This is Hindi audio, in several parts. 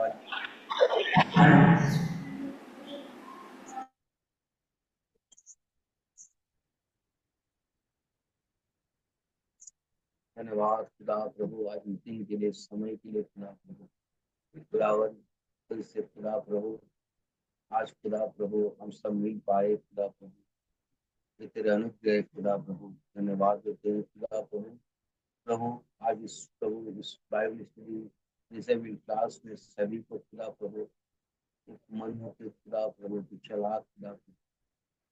धन्यवाद। धन्यवाद खुदा प्रभु, आज मीटिंग के लिए, समय के लिए खुदा प्रभु, खुदावन फिर से खुदा प्रभु, आज खुदा प्रभु हम सब मिल पाए खुदा प्रभु, ये तेरे अनुग्रह खुदा प्रभु, धन्यवाद देते हैं खुदा प्रभु। प्रभु आज इस प्रभु इस बाइबल स्टडी डिसेबल क्लास में सभी को खुदा प्रभु एक मन होकर खुदा प्रभु की चला खुदा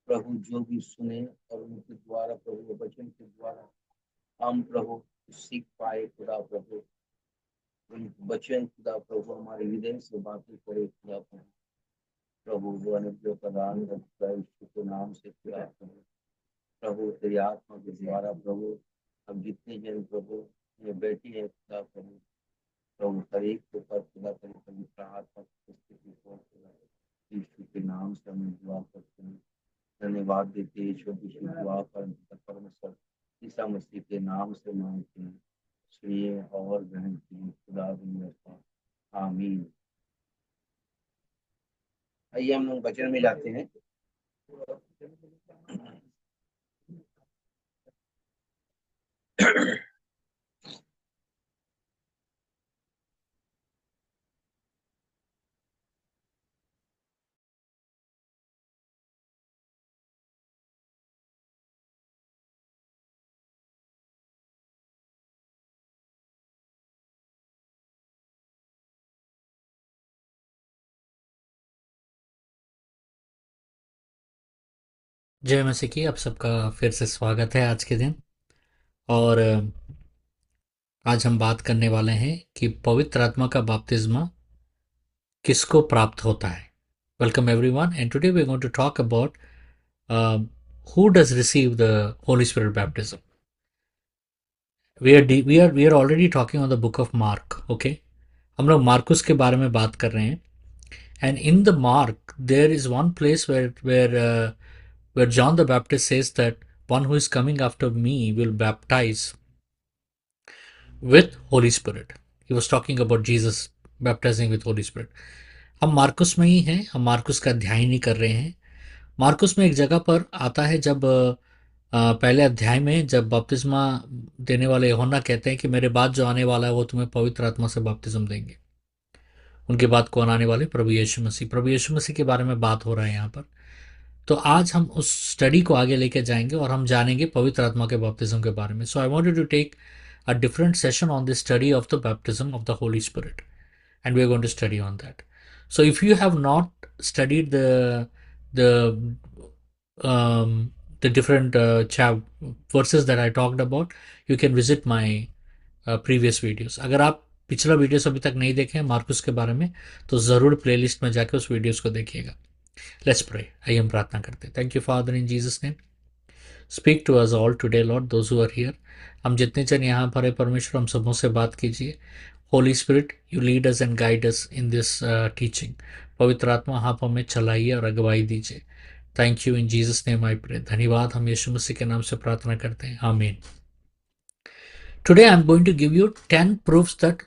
प्रभु, जो भी सुने और उनके द्वारा प्रभु वचन के द्वारा हम प्रभु सीख पाए खुदा प्रभु, उन वचन खुदा प्रभु हमारे हृदय से बातें करे खुदा प्रभु। प्रभु जो अनुग्रह प्रदान करता है यीशु के नाम से खुदा प्रभु, प्रभु तेरी आत्मा के द्वारा प्रभु हम जितने जन प्रभु ये बैठी है खुदा प्रभु, प्रभु हर एक के ऊपर खुदा प्रभु पवित्र आत्मा की उपस्थिति को खुदा यीशु के नाम से हम दुआ करते हैं, धन्यवाद देते हैं ईश्वर की दुआ पर परमेश्वर ईसा मसीह के नाम से मांगते हैं, सुनिए और ग्रहण कीजिए खुदा। आमीन। आइए हम लोग वचन में जाते हैं। जय मसीह की। आप सबका फिर से स्वागत है आज के दिन। और आज हम बात करने वाले हैं कि पवित्र आत्मा का बपतिस्मा किसको प्राप्त होता है। Welcome everyone, and today we are going to talk about who does receive the Holi Spirit baptism. We are already talking on the book of Mark. Okay, हम लोग मार्कुस के बारे में बात कर रहे हैं। And in the Mark there is one place where John the Baptist says that one who is coming after me will baptize with Holy Spirit. He was talking about Jesus baptizing with Holy Spirit. हम मार्कुस में ही हैं, हम मार्कुस का अध्याय नहीं कर रहे हैं। मार्कुस में एक जगह पर आता है जब पहले अध्याय में जब बपतिस्मा देने वाले यूहन्ना कहते हैं कि मेरे बाद जो आने वाला है वो तुम्हें पवित्र आत्मा से बपतिस्म देंगे। उनके बाद कौन आने वाले? प्रभु यीशु मसीह के बारे में बात हो रहा है यहाँ पर। तो आज हम उस स्टडी को आगे लेके जाएंगे और हम जानेंगे पवित्र आत्मा के बपतिस्म के बारे में। So I wanted to take a different session on the study of the baptism of the Holy Spirit, and we are going to study on that. So if you have not studied the the different verses that I talked about, you can visit my previous videos. अगर आप पिछला वीडियोस अभी तक नहीं देखे हैं मार्कुस के बारे में तो ज़रूर प्लेलिस्ट में जाकर उस वीडियोस को देखिएगा। Let's pray. आइए हम प्रार्थना करते हैं। Thank you father in Jesus name. Speak to us all today Lord, those who are here. हम जितने जन यहाँ पर है परमेश्वर, हम सबों से बात कीजिए। Holy Spirit, you lead us and guide us in this teaching. पवित्र आत्मा आप हमें चलाइए और अगुवाई दीजिए। Thank you in Jesus name I pray. धन्यवाद, हम यीशु मसीह के नाम से प्रार्थना करते हैं, आमीन। Today I am going to give you 10 proofs that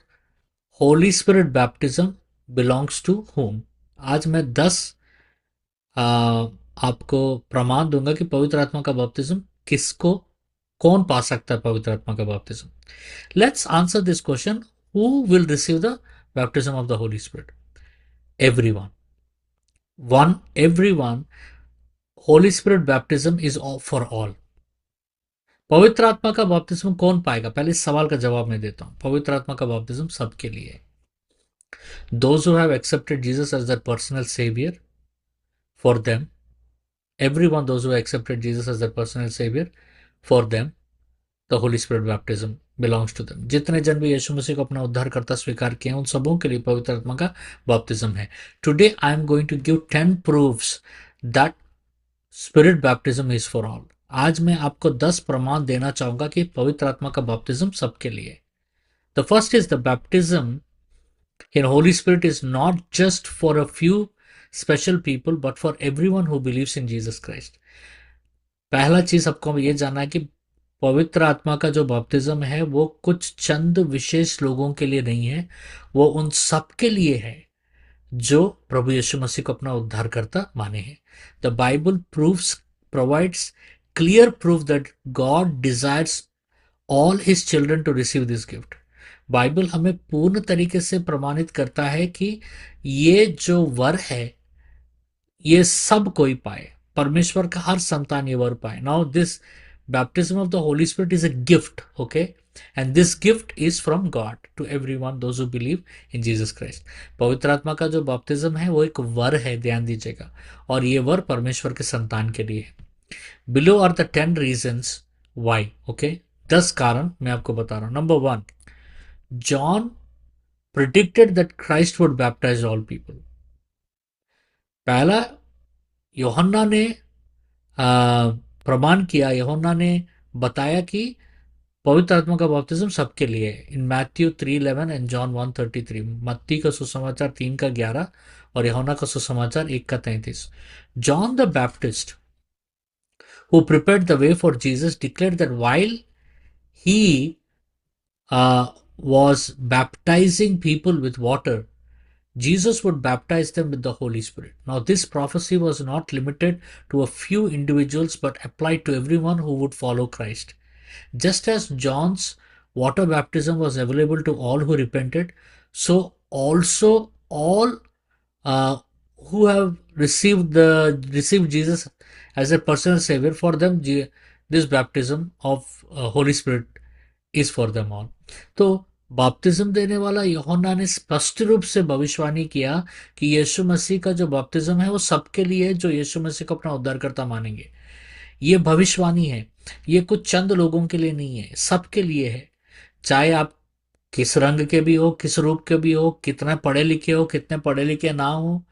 Holi Spirit baptism belongs to whom। आज मैं 10 आपको प्रमाण दूंगा कि पवित्र आत्मा का बपतिस्म किसको, कौन पा सकता है पवित्र आत्मा का बपतिस्म। Let's answer this question, who will receive the baptism of the Holi Spirit? Everyone, everyone. Holy Spirit baptism is for all. पवित्र आत्मा का बपतिस्म कौन पाएगा? पहले इस सवाल का जवाब मैं देता हूं। पवित्र आत्मा का बपतिस्म सबके लिए है। Those who have accepted Jesus as their personal saviour, for them. Everyone, those who accepted Jesus as their personal savior, for them the Holy Spirit baptism belongs to them। जितने जन भी यीशु मसीह को अपना उद्धारकर्ता स्वीकार किए हैं उन सबों के लिए पवित्र आत्मा का बपतिस्म है। Today I am going to give 10 proofs that spirit baptism is for all. आज मैं आपको 10 प्रमाण देना चाहूंगा कि पवित्र आत्मा का बपतिस्म सबके लिए। The first is the baptism in Holi spirit is not just for a few special people but for everyone who believes in Jesus Christ. पहला चीज आपको ये जानना है कि पवित्र आत्मा का जो बपतिस्म है वो कुछ चंद विशेष लोगों के लिए नहीं है, वो उन सब के लिए है जो प्रभु यीशु मसीह को अपना उद्धारकर्ता माने हैं। The Bible provides clear proof that God desires all his children to receive this gift. Bible हमें पूर्ण तरीके से प्रमाणित करता है कि ये जो वर है ये सब कोई पाए, परमेश्वर का हर संतान ये वर पाए। Now this baptism of the Holi spirit is a gift, okay, and this gift is from God to everyone those who believe in Jesus Christ. पवित्र आत्मा का जो बैप्टिज्म है वो एक वर है, ध्यान दीजिएगा, और ये वर परमेश्वर के संतान के लिए है। Below are the 10 reasons why, okay, 10 कारण मैं आपको बता रहा हूं। Number 1, John predicted that Christ would baptise all people. पहला, यूहन्ना ने प्रमाण किया, यूहन्ना ने बताया कि पवित्र आत्मा का बपतिस्म सबके लिए है। इन मैथ्यू 3:11 एंड जॉन 1:33, मत्ती का सुसमाचार 3:11 और यूहन्ना का सुसमाचार 1:33। John the Baptist who prepared the way for Jesus declared that while he was baptizing people with water, Jesus would baptize them with the Holy Spirit. Now, this prophecy was not limited to a few individuals but applied to everyone who would follow Christ. Just as John's water baptism was available to all who repented, so also all uh, who have received Jesus as a personal savior, for them this baptism of Holy Spirit is for them all. तो बपतिस्म देने वाला यूहन्ना ने स्पष्ट रूप से भविष्यवाणी किया कि यीशु मसीह का जो बपतिस्म है वो सबके लिए है जो यीशु मसीह को अपना उद्धारकर्ता मानेंगे। ये भविष्यवाणी है, ये कुछ चंद लोगों के लिए नहीं है, सबके लिए है। चाहे आप किस रंग के भी हो, किस रूप के भी हो, कितने पढ़े लिखे हो, कितने पढ़े लिखे ना हो,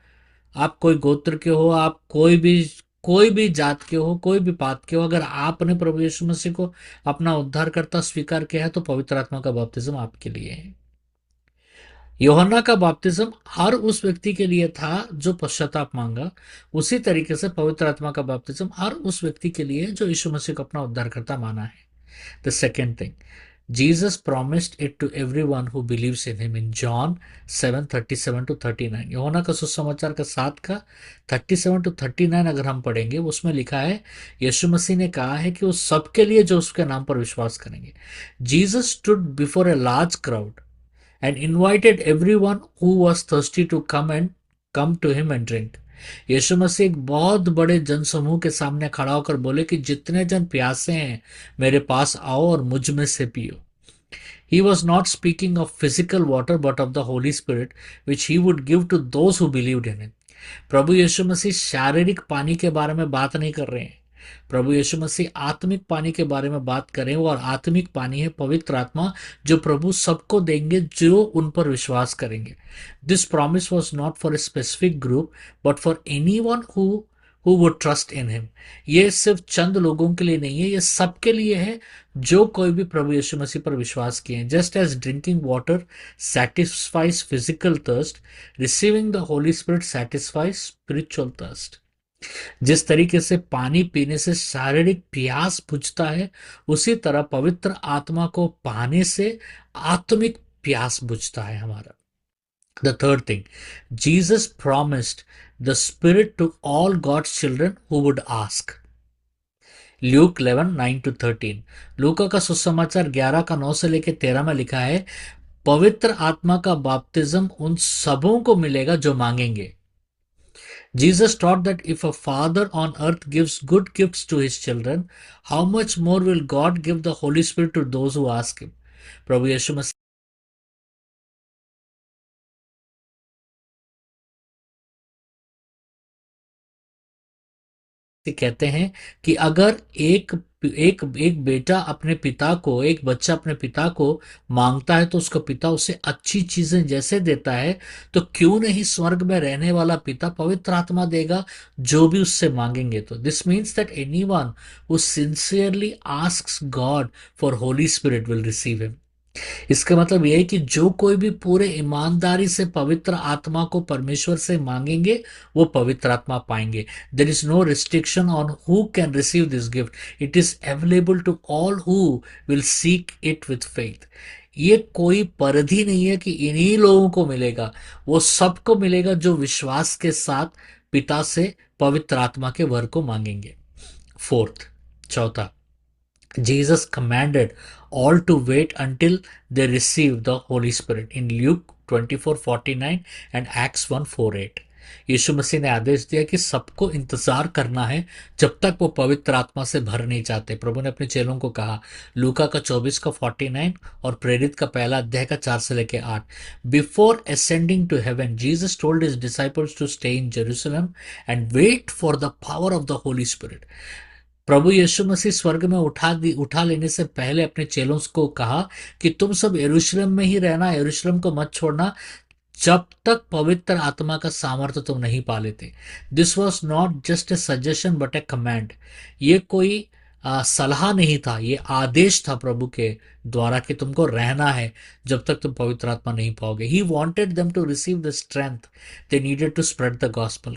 आप कोई गोत्र के हो, आप कोई भी जात के हो, कोई भी पात के हो, अगर आपने प्रभु यीशु मसीह को अपना उद्धारकर्ता स्वीकार किया है तो पवित्र आत्मा का बपतिस्म आपके लिए है। यूहन्ना का बपतिस्म हर उस व्यक्ति के लिए था जो पश्चाताप मांगा, उसी तरीके से पवित्र आत्मा का बपतिस्म हर उस व्यक्ति के लिए जो यीशु मसीह को अपना उद्धारकर्ता माना है। The second thing, Jesus promised it to everyone who believes in him in John 7:37-39। यूहन्ना का सुसमाचार का 7 का 37-39 अगर हम पढ़ेंगे, उसमें लिखा है यीशु मसीह ने कहा है कि वो सबके लिए जो उसके नाम पर विश्वास करेंगे। Jesus stood before a large crowd and invited everyone who was thirsty to come to him and drink। यीशु मसीह एक बहुत बड़े जनसमूह के सामने खड़ा होकर बोले कि जितने जन प्यासे हैं मेरे पास आओ और मुझ में से पियो। He was not speaking of physical water but of the Holy Spirit which he would give to those who believed in him। प्रभु यीशु मसीह शारीरिक पानी के बारे में बात नहीं कर रहे हैं, प्रभु यीशु मसीह आत्मिक पानी के बारे में बात करें, और आत्मिक पानी है पवित्र आत्मा जो प्रभु सबको देंगे जो उन पर विश्वास करेंगे। This promise was not for a specific group but for any one who would trust in him. ये सिर्फ चंद लोगों के लिए नहीं है, ये सबके लिए है जो कोई भी प्रभु यीशु मसीह पर विश्वास किए। Just as drinking water satisfies physical thirst, receiving the Holi Spirit satisfies spiritual thirst. जिस तरीके से पानी पीने से शारीरिक प्यास बुझता है, उसी तरह पवित्र आत्मा को पाने से आत्मिक प्यास बुझता है हमारा। The third thing, Jesus promised the spirit to all God's children who would ask. Luke 11:9-13। लूका का सुसमाचार 11 का 9 से लेकर 13 में लिखा है, पवित्र आत्मा का बपतिस्म उन सबों को मिलेगा जो मांगेंगे। Jesus taught that if a father on earth gives good gifts to his children, how much more will God give the Holy Spirit to those who ask him। प्रभु यीशु मसीह कहते हैं कि अगर एक एक एक बेटा अपने पिता को, एक बच्चा अपने पिता को मांगता है तो उसका पिता उसे अच्छी चीजें जैसे देता है, तो क्यों नहीं स्वर्ग में रहने वाला पिता पवित्र आत्मा देगा जो भी उससे मांगेंगे। तो this means that anyone who sincerely asks God for Holi spirit will receive him. इसका मतलब यह है कि जो कोई भी पूरे ईमानदारी से पवित्र आत्मा को परमेश्वर से मांगेंगे वो पवित्र आत्मा पाएंगे। There is no restriction on who can receive this gift, it is available to all who will seek it with faith. ये कोई परिधि नहीं है कि इन्हीं लोगों को मिलेगा, वो सबको मिलेगा जो विश्वास के साथ पिता से पवित्र आत्मा के वर को मांगेंगे। फोर्थ, चौथा, Jesus commanded all to wait until they receive the Holy Spirit in Luke 24:49 and Acts 1:48। यीशु मसीह ने आदेश दिया कि सबको इंतजार करना है जब तक वो पवित्र आत्मा से भर नहीं जाते। प्रभु ने अपने चेलों को कहा, लूका का 24 का 49 और प्रेरित का पहला अध्याय का 4 से लेकर 8। Before ascending to heaven Jesus told his disciples to stay in Jerusalem and wait for the power of the Holi Spirit. प्रभु यीशु मसीह स्वर्ग में उठा लेने से पहले अपने चेलों को कहा कि तुम सब यरूशलेम में ही रहना, यरूशलेम को मत छोड़ना जब तक पवित्र आत्मा का सामर्थ्य तुम नहीं पा लेते। This was not just a suggestion but A command. ये कोई सलाह नहीं था, ये आदेश था प्रभु के द्वारा कि तुमको रहना है जब तक तुम पवित्र आत्मा नहीं पाओगे। He wanted them to receive the strength they needed to spread the gospel,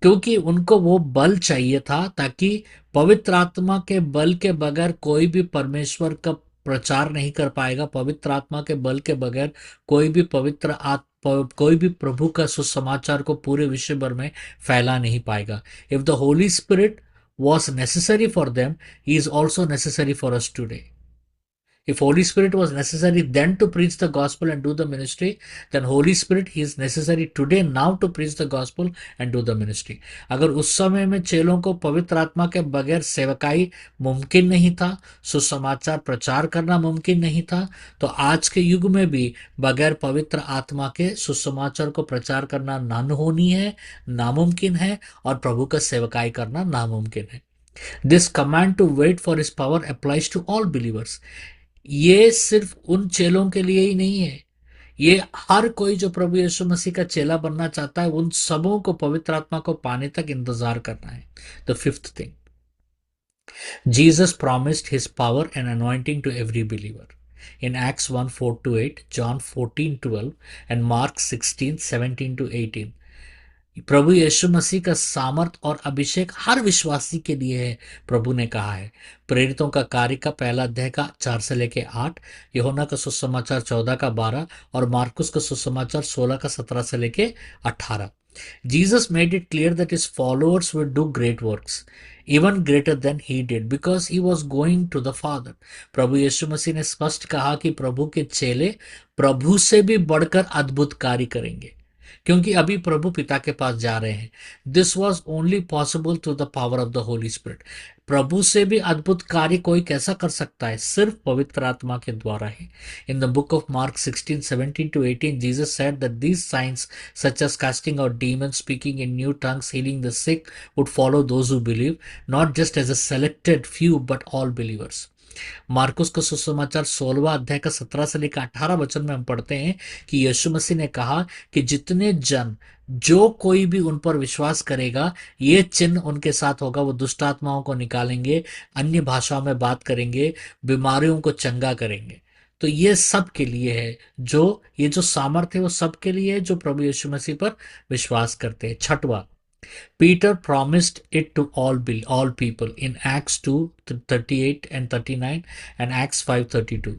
क्योंकि उनको वो बल चाहिए था ताकि पवित्र आत्मा के बल के बगैर कोई भी परमेश्वर का प्रचार नहीं कर पाएगा। पवित्र आत्मा के बल के बगैर कोई भी कोई भी प्रभु का सुसमाचार को पूरे विश्व भर में फैला नहीं पाएगा। If the Holi Spirit was necessary for them, he is also necessary for us today. If Holy Spirit was necessary then to preach the gospel and do the ministry, then Holy Spirit is necessary today now to preach the gospel and do the ministry. अगर उस समय में चेलों को पवित्र आत्मा के बगैर सेवकाई मुमकिन नहीं था, सुसमाचार प्रचार करना मुमकिन नहीं था, तो आज के युग में भी बगैर पवित्र आत्मा के सुसमाचार को प्रचार करना नाहोनी है, नामुमकिन है, और प्रभु का सेवकाई करना नामुमकिन है। This command to wait for his power applies to all believers. ये सिर्फ उन चेलों के लिए ही नहीं है, ये हर कोई जो प्रभु यीशु मसीह का चेला बनना चाहता है उन सबों को पवित्र आत्मा को पाने तक इंतजार करना है। The fifth thing, Jesus promised his power and anointing to every believer in Acts 1:4-8, John 14:12 and Mark 16:17-18। प्रभु यीशु मसीह का सामर्थ और अभिषेक हर विश्वासी के लिए है, प्रभु ने कहा है। प्रेरितों का कार्य का पहला अध्याय का 4 से लेके 8, यूहन्ना का सुसमाचार 14 का 12 और मार्कुस का सुसमाचार 16 का 17 से लेके 18। Jesus made it clear that his followers would do great works, even greater than he did, because he was going to the Father। प्रभु यीशु मसीह ने स्पष्ट कहा कि प्रभु के चेले प्रभु से भी बढ़कर अद्भुत कार्य करेंगे, क्योंकि अभी प्रभु पिता के पास जा रहे हैं। This was only possible through the power of the Holi Spirit. प्रभु से भी अद्भुत कार्य कोई कैसा कर सकता है? सिर्फ पवित्र आत्मा के द्वारा ही। In the book of Mark 16:17-18 Jesus said that these signs such as casting out demons, speaking in new tongues, healing the sick would follow those who believe, not just as a selected few but all believers. मार्कुस का सुसमाचार 16वां अध्याय का 17 से लेकर 18 वचन में हम पढ़ते हैं कि यीशु मसीह ने कहा कि जितने जन, जो कोई भी उन पर विश्वास करेगा, ये चिन्ह उनके साथ होगा। वो दुष्ट आत्माओं को निकालेंगे, अन्य भाषाओं में बात करेंगे, बीमारियों को चंगा करेंगे। तो ये सब के लिए है, ये जो सामर्थ्य है वो सब के लिए है जो प्रभु यीशु मसीह पर विश्वास करते हैं। छठवा, Peter promised it to all people in Acts 2:38 and 39 and Acts 5:32।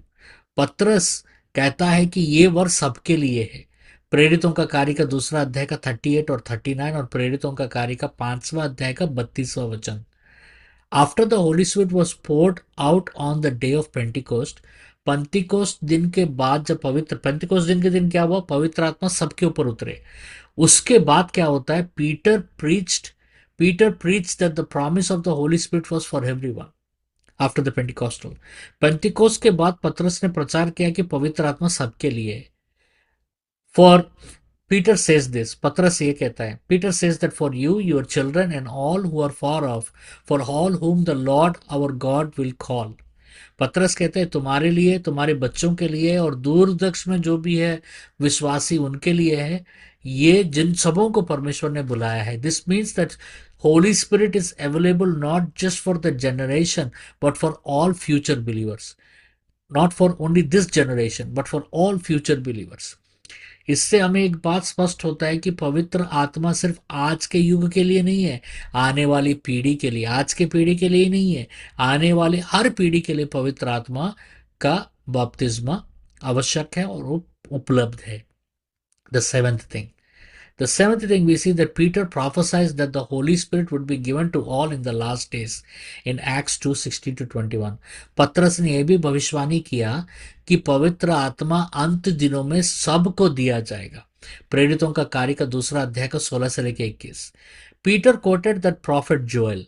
पत्रस कहता है कि ये वर सबके लिए है। प्रेरितों का कार्य का दूसरा अध्याय का 38 और 39 और प्रेरितों का कार्य का 5वां अध्याय का 32वां वचन। After the Holi Spirit was poured out on the day of Pentecost, पंतिकोस्त दिन के बाद जब पेंतिकोस्त दिन के दिन क्या हुआ? पवित्र आत्मा सबके ऊपर उतरे। उसके बाद क्या होता है? Peter preached that the promise of the Holy Spirit was for everyone after the Pentecostal। Pentecost के बाद पतरस ने प्रचार किया कि पवित्र आत्मा सबके लिए है। फॉर पीटर सेज दिस, पतरस ये कहता है, Peter says that for you, your children and all who are far off, for all whom the Lord our God will call। पतरस कहते हैं तुम्हारे लिए, तुम्हारे बच्चों के लिए और दूरदक्ष में जो भी है विश्वासी उनके लिए है, ये जिन सबों को परमेश्वर ने बुलाया है। This means that Holi spirit is available not just for the generation but for all future believers, not for only this generation but for all future believers. इससे हमें एक बात स्पष्ट होता है कि पवित्र आत्मा सिर्फ आज के युग के लिए नहीं है, आने वाली पीढ़ी के लिए, आज के पीढ़ी के लिए नहीं है, आने वाले हर पीढ़ी के लिए पवित्र आत्मा का बपतिस्मा आवश्यक है और वो उपलब्ध है। The seventh thing, the seventh thing we see that Peter prophesies that the Holy Spirit would be given to all in the last days in Acts 2:16 to 21। पत्रस ने यह भी भविष्यवाणी किया कि पवित्र आत्मा अंत दिनों में सबको दिया जाएगा। प्रेरितों का कार्य का दूसरा अध्याय का 16 से लेकर 21। Peter quoted that prophet Joel,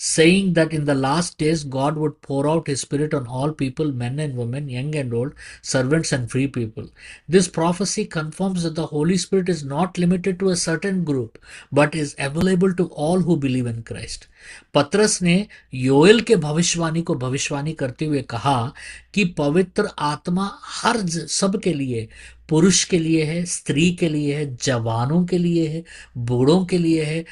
saying that in the last days God would pour out his spirit on all people, men and women, young and old, servants and free people. This prophecy confirms that the Holy Spirit is not limited to a certain group, but is available to all who believe in Christ. पत्रस ने योएल के भविष्यवाणी को भविष्यवाणी करते हुए कहा कि पवित्र आत्मा हर सब के लिए, पुरुष के लिए है, स्त्री के लिए है, जवानों के लिए है, बूढ़ों के लिए है,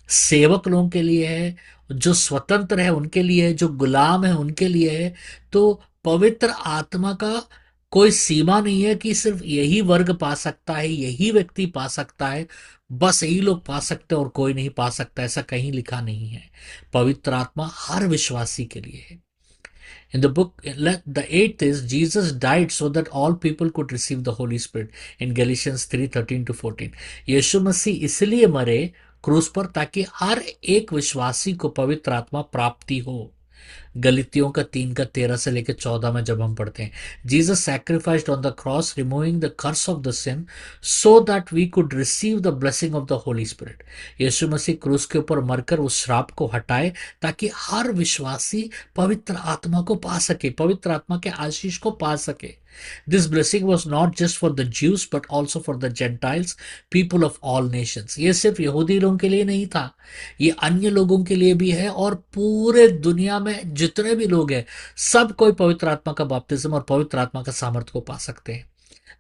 सेवक लोगों के लिए है, जो स्वतंत्र है उनके लिए है, जो गुलाम है उनके लिए है। तो पवित्र आत्मा का कोई सीमा नहीं है कि सिर्फ यही वर्ग पा सकता है, यही व्यक्ति पा सकता है, बस यही लोग पा सकते हैं और कोई नहीं पा सकता, ऐसा कहीं लिखा नहीं है। पवित्र आत्मा हर विश्वासी के लिए है। In the book, the eighth is Jesus died so that all people could receive the Holy Spirit in Galatians 3:13 to 14। यीशु मसीह इसलिए मरे क्रूस पर ताकि हर एक विश्वासी को पवित्र आत्मा प्राप्ति हो। गलितियों का 3:13 से लेकर 14 में जब हम पढ़ते हैं, Jesus sacrificed on the cross removing the curse of the sin so that we could receive the blessing of the Holi Spirit. यीशु मसीह क्रूस के ऊपर मरकर उस श्राप को हटाए ताकि हर विश्वासी पवित्र आत्मा को पा सके, पवित्र आत्मा के आशीष को पा सके। This blessing was not just for the Jews but also for the Gentiles, people of all nations। ये सिर्फ यहूदी लोगों के लिए नहीं था, ये अन्य लोगों के लिए भी है और पूरे दुनिया में जितने भी लोग हैं सब कोई पवित्र आत्मा का बपतिस्म और पवित्र आत्मा का सामर्थ्य को पा सकते हैं।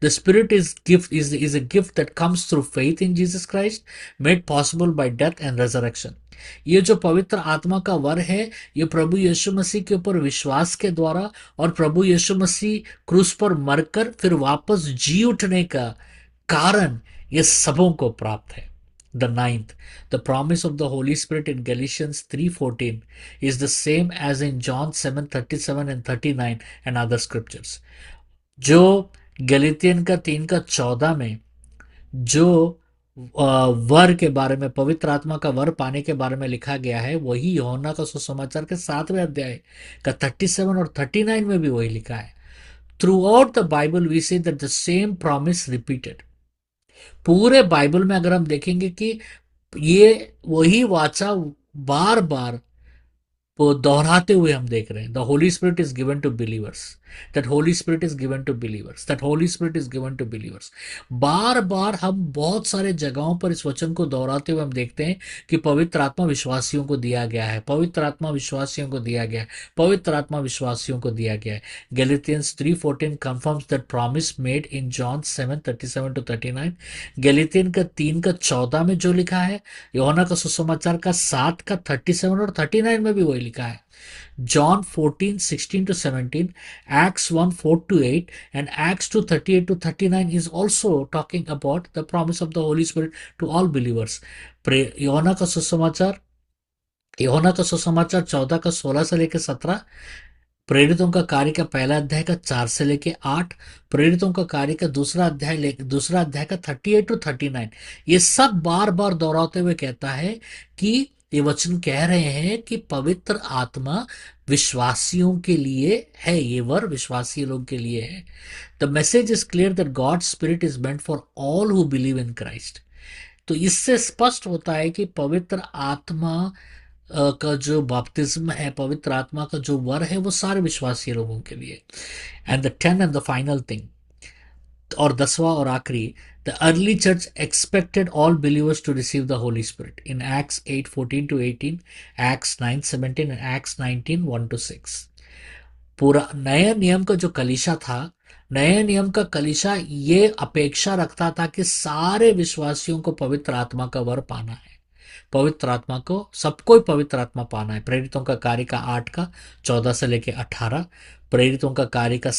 The Spirit is a gift that comes through faith in Jesus Christ, made possible by death and resurrection। ये जो पवित्र आत्मा का वर है, ये प्रभु यीशु मसीह के ऊपर विश्वास के द्वारा और प्रभु यीशु मसीह क्रूस पर मरकर फिर वापस जी उठने का कारण ये सबों को प्राप्त है। The ninth, the promise of the Holy Spirit in Galatians 3:14 is the same as in John 7:37 and 39 and other scriptures। जो गलीतियन का 3:14 में जो वर के बारे में, पवित्र आत्मा का वर पाने के बारे में लिखा गया है, वही यूहन्ना का सुसमाचार के 7वें अध्याय का 37 और 39 में भी वही लिखा है। Throughout the Bible we see that the same promise repeated. पूरे बाइबल में अगर हम देखेंगे कि ये वही वाचा बार बार वो दोहराते हुए हम देख रहे हैं। The Holi spirit is given to believers, that Holi spirit is given to believers, that Holi spirit is given to believers. बार बार हम बहुत सारे जगहों पर इस वचन को दोहराते हुए हम देखते हैं कि पवित्र आत्मा विश्वासियों को दिया गया है, पवित्र आत्मा विश्वासियों को दिया गया है, पवित्र आत्मा विश्वासियों को दिया गया है। गैलेटियंस 3:14 confirms that promise made in John 7:37 to 39। गैलेतियन का 3:14 में जो लिखा है, यूहन्ना का सुसमाचार का 7:37 और 39 में भी वही लिखा है। John 14:16 to 17, Acts 1:4 to 8, and Acts 2:38 to 39 is also talking about the promise of the Holy Spirit to all believers। यूहन्ना का सुसमाचार 14:16 से लेकर 17, प्रेरितों का कार्य का पहला अध्याय का 4 से लेके 8, प्रेरितों का कार्य का दूसरा अध्याय का 38 to 39, ये सब बार बार दोहराते हुए कहता है कि ये वचन कह रहे हैं कि पवित्र आत्मा विश्वासियों के लिए है, ये वर विश्वासी लोग के लिए है। The message is clear that God spirit is meant for all who believe in Christ. तो इससे स्पष्ट होता है कि पवित्र आत्मा का जो बपतिस्म है, पवित्र आत्मा का जो वर है, वो सारे विश्वासी लोगों के लिए। And the 10 and the final thing, और 10वां और आखिरी, the early church expected all believers to receive the Holy Spirit in Acts 8:14 to 18, Acts 9:17 and Acts 19:1 to 6। पूरा नया नियम का जो कलीसिया था, नए नियम का कलीसिया ये अपेक्षा रखता था कि सारे विश्वासियों को पवित्र आत्मा का वर पाना है, पवित्र आत्मा को सबको पवित्र आत्मा पाना है। प्रेरितों का कार्य का 8:14 से लेके 18, प्रेरितों का कार्य का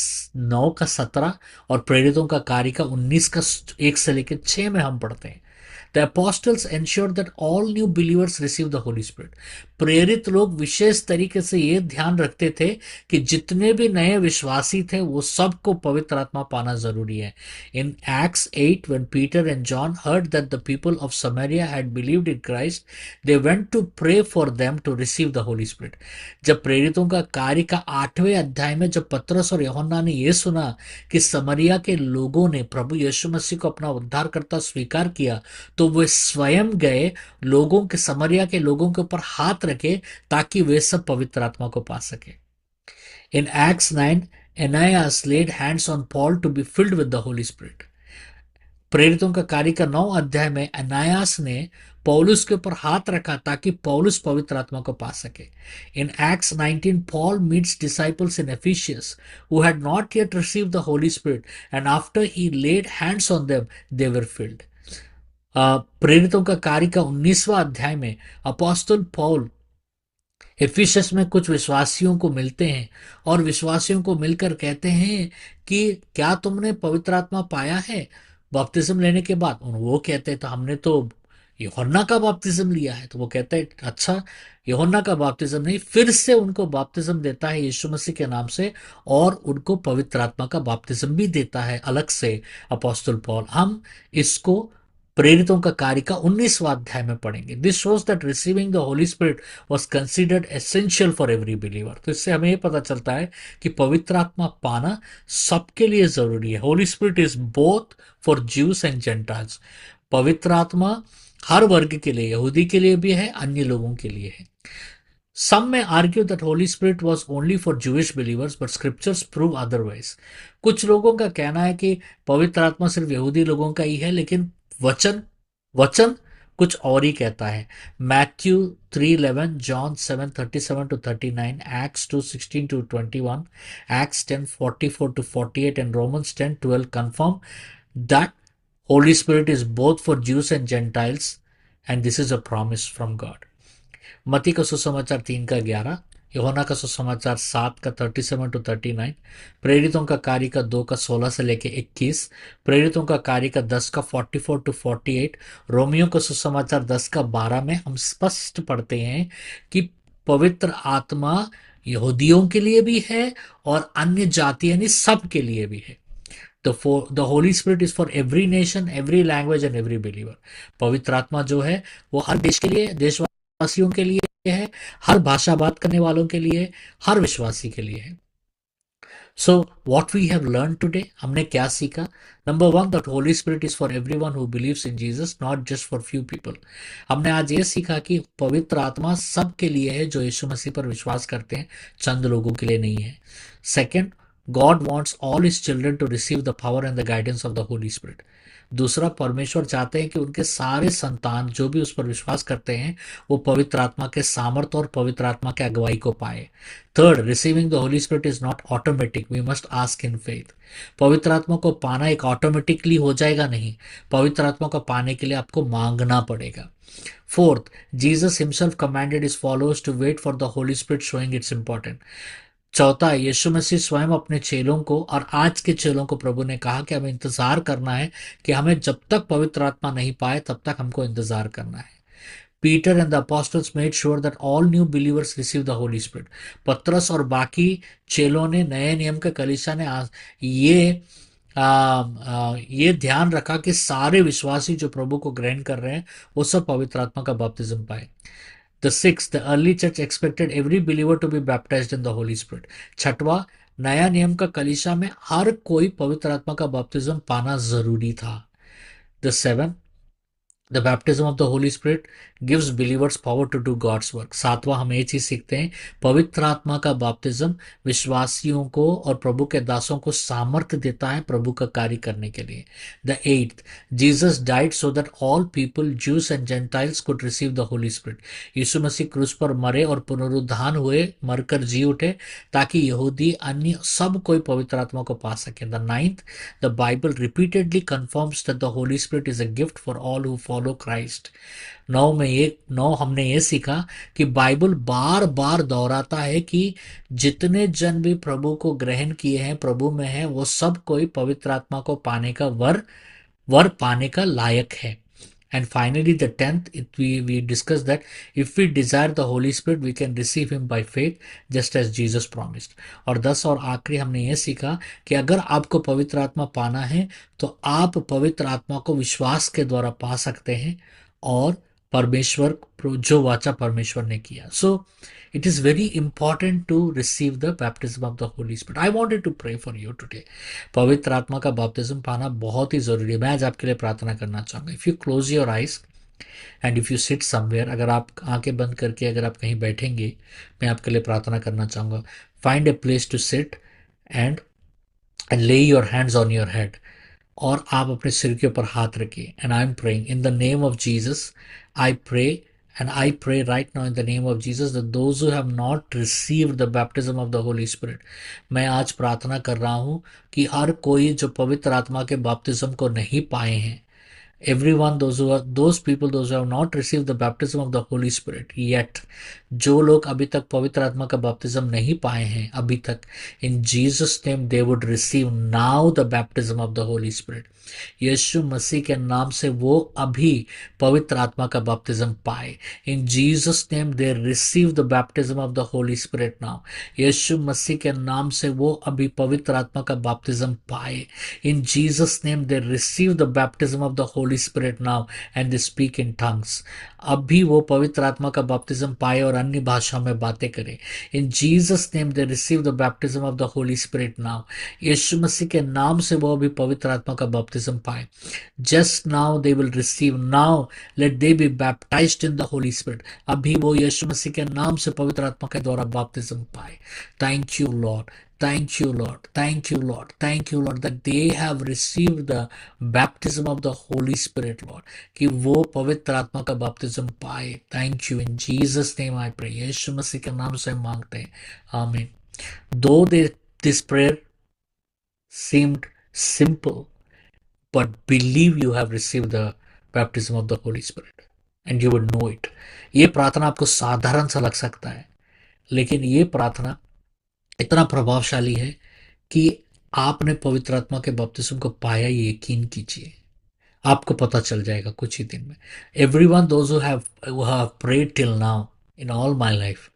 9:17 और प्रेरितों का कार्य का 19 का 1 से लेके 6 में हम पढ़ते हैं the apostles ensured that all new believers receive the Holy Spirit. प्रेरित लोग विशेष तरीके से ये ध्यान रखते थे कि जितने भी नए विश्वासी थे वो सबको पवित्र आत्मा पाना जरूरी है. In Acts 8, when Peter and John heard that the people of Samaria had believed in Christ, they went to pray for them to receive the Holy Spirit. जब प्रेरितों का कार्य का 8वें अध्याय में जब पतरस और यूहन्ना ने यह सुना कि समरिया के लोगों ने प्रभु यीशु मसीह को अपना उद्धारकर्ता स्वीकार किया, तो वे स्वयं गए लोगों के समरिया के लोगों के ऊपर हाथ रखे ताकि वे सब पवित्र आत्मा को पा सके. In Acts 9, Ananias laid hands on Paul to be filled with the Holy Spirit. प्रेरितों का कार्य का 9 अध्याय में अनायास ने पौलुस के ऊपर हाथ रखा ताकि पौलुस पवित्र आत्मा को पा सके. In Acts 19, Paul meets disciples in Ephesus who had not yet received the Holy Spirit, and after he laid hands on them, they were filled. प्रेरितों का कार्य का 19वां अध्याय में अपोस्तल पौल एफिसस में कुछ विश्वासियों को मिलते हैं और विश्वासियों को मिलकर कहते हैं कि क्या तुमने पवित्र आत्मा पाया है बपतिस्म लेने के बाद. और वो कहते हैं तो हमने तो यूहन्ना का बपतिस्म लिया है. तो वो कहते हैं अच्छा, यूहन्ना का बपतिस्म नहीं, फिर से उनको बपतिस्म देता है यीशु मसीह के नाम से और उनको पवित्र आत्मा का बपतिस्म भी देता है अलग से अपोस्तल पौल. हम इसको प्रेरितों का कार्य का 19वां अध्याय में पढ़ेंगे. This shows that receiving the Holi spirit was considered essential for every believer. तो इससे हमें यह पता चलता है कि पवित्र आत्मा पाना सबके लिए जरूरी है. Holi spirit is both for juice and Gentiles. पवित्र आत्मा हर वर्ग के लिए, यहूदी के लिए भी है, अन्य लोगों के लिए है. Some may argue that Holy Spirit was only for Jewish believers, but scriptures prove otherwise. कुछ लोगों का कहना है कि पवित्र आत्मा सिर्फ यहूदी लोगों का ही है, लेकिन वचन वचन कुछ और ही कहता है. Matthew 3:11, John 7:37-39, acts 2:16-21, acts 10:44-48 and Romans 10:12 confirm that Holy Spirit is both for Jews and Gentiles, and this is a promise from God. मती का सुसमाचार 3:11, यूहन्ना का सुसमाचार 7:37-39, प्रेरितों का कार्य का 2:16 से लेके 21, प्रेरितों का कार्य का 10:44-48, रोमियो का सुसमाचार 10:12 में हम स्पष्ट पढ़ते हैं कि पवित्र आत्मा यहूदियों के लिए भी है और अन्य जाति यानी सब के लिए भी है. The Holy Spirit is for every nation, every language and every believer. पवित्र आत्मा जो है वो हर देश के लिए, देशवासियों के लिए है, हर भाषा बात करने वालों के लिए, हर विश्वासी के लिए है. So what we have learned today, हमने क्या सीखा? Number 1, that Holy Spirit is for everyone who believes in Jesus, not just for few people. हमने आज ये सीखा कि पवित्र आत्मा सब के लिए है जो यीशु मसीह पर विश्वास करते हैं, चंद लोगों के लिए नहीं है. Second, God wants all his children to receive the power and the guidance of the Holy Spirit. दूसरा, परमेश्वर चाहते हैं कि उनके सारे संतान जो भी उस पर विश्वास करते हैं वो पवित्र आत्मा के सामर्थ और पवित्र आत्मा के अगुवाई को पाए. Third, receiving the Holi spirit is not automatic, we must ask in faith. पवित्र आत्मा को पाना एक ऑटोमेटिकली हो जाएगा नहीं, पवित्र आत्मा को पाने के लिए आपको मांगना पड़ेगा. Fourth, Jesus himself commanded his followers to wait for the Holi Spirit, showing its important. चौथा, यीशु मसीह स्वयं अपने चेलों को और आज के चेलों को प्रभु ने कहा कि हमें इंतजार करना है, कि हमें जब तक पवित्र आत्मा नहीं पाए तब तक हमको इंतजार करना है. Peter and the apostles made sure that all new believers receive the Holi spirit. पतरस और बाकी चेलों ने, नए नियम के कलीसिया ने ये ध्यान रखा कि सारे विश्वासी जो प्रभु को ग्रहण कर रहे हैं वो सब पवित्र आत्मा का बपतिस्म पाए. The sixth, the early church expected every believer to be baptized in the Holy Spirit. छठवां, नया नियम का कलीसिया में हर कोई पवित्र आत्मा का बपतिस्म पाना जरूरी था. The seventh, the baptism of the Holy Spirit gives believers power to do God's work. सातवां, हम ये चीज सीखते हैं, पवित्र आत्मा का बपतिस्म विश्वासियों को और प्रभु के दासों को सामर्थ्य देता है प्रभु का कार्य करने के लिए. The eighth, Jesus died so that all people, Jews and Gentiles, could receive the Holy Spirit. यीशु मसीह क्रूस पर मरे और पुनरुत्थान हुए, मरकर जी उठे ताकि यहूदी अन्य सब कोई पवित्र आत्मा को पा सके. The ninth, the Bible repeatedly confirms that the Holy Spirit is a gift for all who follow Christ. नौ हमने ये सीखा कि बाइबल बार बार दोहराता है कि जितने जन भी प्रभु को ग्रहण किए हैं, प्रभु में हैं, वो सब कोई पवित्र आत्मा को पाने का वर पाने का लायक है. And finally, the 10th, we discussed that if we desire the Holy Spirit, we can receive Him by faith, just as Jesus promised. और 10 और आखिरी हमने ये सीखा कि अगर आपको पवित्र आत्मा पाना है तो आप पवित्र आत्मा को विश्वास के द्वारा पा सकते हैं और परमेश्वर जो वाचा परमेश्वर ने किया. So it is very important to receive the baptism of the Holy Spirit. I wanted to pray for you today. पवित्र आत्मा का बपतिस्म पाना बहुत ही जरूरी है. मैं आज आपके लिए प्रार्थना करना चाहूंगा. If you close your eyes and if you sit somewhere, अगर आप आंखें बंद करके अगर आप कहीं बैठेंगे, मैं आपके लिए प्रार्थना करना चाहूंगा. Find a place to sit and lay your hands on your head. और आप अपने सिर के ऊपर हाथ रखिए. And I am praying in the name of Jesus. I pray and I pray right now in the name of Jesus that those who have not received the baptism of the Holy Spirit, मैं आज प्रार्थना कर रहा हूं कि हर कोई जो पवित्र आत्मा के बपतिस्म को नहीं पाए हैं, everyone, those people, those who have not received the baptism of the Holy Spirit yet, जो लोग अभी तक पवित्र आत्मा का बपतिस्म नहीं पाए हैं अभी तक, in Jesus name they would receive now the baptism of the Holy Spirit. यीशु मसीह के नाम से वो अभी पवित्र आत्मा का बपतिस्म पाए. In Jesus name they receive the baptism of the Holi spirit now. यीशु मसीह के नाम से वो अभी पवित्र आत्मा का बपतिस्म पाए. In Jesus name they receive the baptism of the Holi spirit now and they speak in tongues. अभी वो पवित्र आत्मा का बपतिस्म पाए और अन्य भाषा में बातें करें. In Jesus name they receive the baptism of the Holi spirit now. यीशु मसीह के नाम से वो अभी पवित्र आत्मा का बपतिस्म पाए. Just now they will receive. Now let they be baptized in the Holy Spirit. अभी वो यीशु मसीह के नाम से पवित्र आत्मा के द्वारा बपतिस्म पाए. Thank you Lord. Thank you Lord. Thank you Lord. Thank you Lord that they have received the baptism of the Holy Spirit, Lord. कि वो पवित्र आत्मा का बपतिस्म पाए. Thank you in Jesus name I pray. यीशु मसीह के नाम से मांगते हैं. Amen. Though this prayer seemed simple, but believe you have received the baptism of the Holy Spirit and you would know it. ये प्रार्थना आपको साधारण सा लग सकता है, लेकिन ये प्रार्थना इतना प्रभावशाली है कि आपने पवित्र आत्मा के बपतिस्म को पाया, ये यकीन कीजिए. आपको पता चल जाएगा कुछ ही दिन में. Everyone, those who have prayed till now in all my life,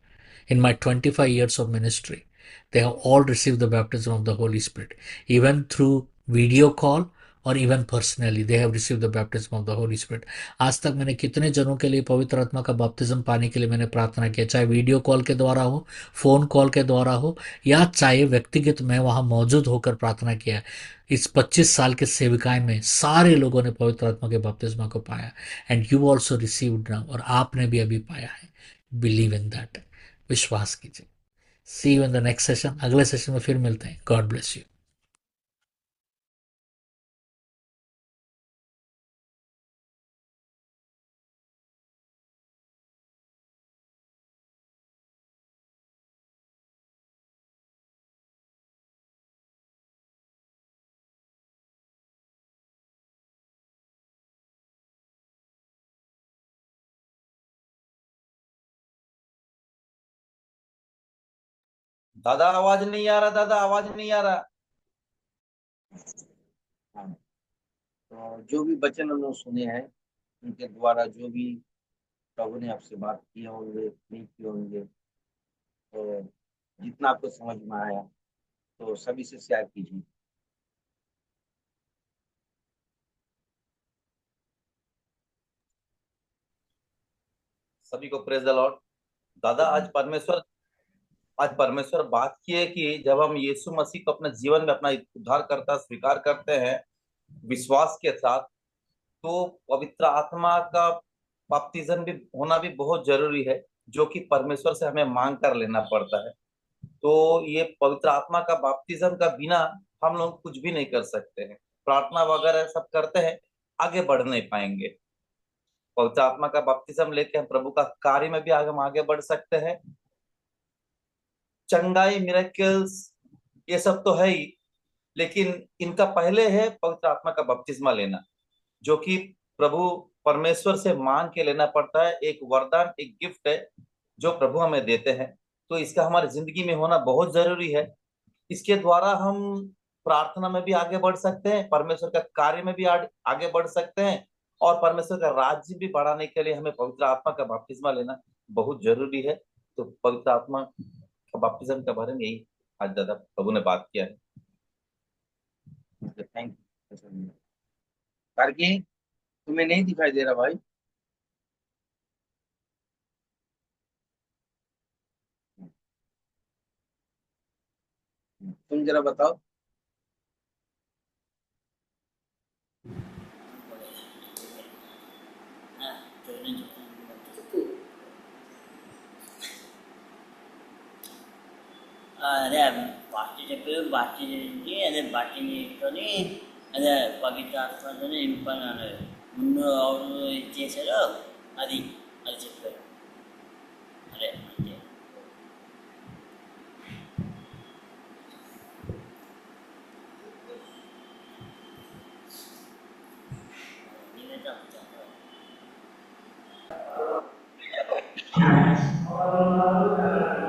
in my 25 years of ministry, they have all received the baptism of the Holy Spirit, even through video call और even personally they have receive the baptism of the Holi spirit. आज तक मैंने कितने जनों के लिए पवित्र आत्मा का बपतिस्म पाने के लिए मैंने प्रार्थना किया, चाहे वीडियो कॉल के द्वारा हो, फोन कॉल के द्वारा हो, या चाहे व्यक्तिगत मैं वहां मौजूद होकर प्रार्थना किया. इस 25 साल के सेविकाएं में सारे लोगों ने पवित्र आत्मा के बपतिस्मा को पाया. And you also received now, और आपने भी अभी पाया है. Believe in that. विश्वास कीजिए. See you in the next session. अगले सेशन में फिर मिलते हैं. God bless you. दादा आवाज नहीं आ रहा, दादा आवाज नहीं आ रहा. हाँ, तो जो भी वचन हम लोग सुने हैं उनके द्वारा जो भी प्रभु ने आपसे बात किए होंगे, नहीं किए होंगे, तो जितना आपको समझ में आया तो सभी से शेयर कीजिए. सभी को प्रेज द लॉर्ड. दादा आज परमेश्वर बात की है कि जब हम यीशु मसीह को अपने जीवन में अपना उद्धारकर्ता स्वीकार करते हैं विश्वास के साथ, तो पवित्र आत्मा का बपतिस्म भी होना भी बहुत जरूरी है, जो कि परमेश्वर से हमें मांग कर लेना पड़ता है. तो ये पवित्र आत्मा का बपतिस्म का बिना हम लोग कुछ भी नहीं कर सकते हैं. प्रार्थना वगैरह सब करते हैं, आगे बढ़ नहीं पाएंगे. पवित्र आत्मा का बपतिस्म लेके हम प्रभु का कार्य में भी हम आगे बढ़ सकते हैं. चंगाई, मिरेकल्स, ये सब तो है ही, लेकिन इनका पहले है पवित्र आत्मा का बपतिस्मा लेना, जो कि प्रभु परमेश्वर से मांग के लेना पड़ता है. एक वरदान, एक गिफ्ट है जो प्रभु हमें देते हैं. तो इसका हमारी जिंदगी में होना बहुत जरूरी है. इसके द्वारा हम प्रार्थना में भी आगे बढ़ सकते हैं, परमेश्वर का कार्य में भी आगे बढ़ सकते हैं, और परमेश्वर का राज्य भी बढ़ाने के लिए हमें पवित्र आत्मा का बपतिस्मा लेना बहुत जरूरी है। तो पवित्र आत्मा का बपतिस्म के बारे में यही आज दादा प्रभु ने बात किया है। Thank you. कार्की, तुम्हें नहीं दिखाई दे रहा भाई? तुम जरा बताओ। అదే పార్టీ చెప్పి పార్టీ చేసి అదే పార్టీ చేసుకొని అదే పవిత్ర ఆత్మతో నింపని ముందు అవును ఇది చేశారో అది అది చెప్పారు. అదే అంతే. నేనే చెప్తాను.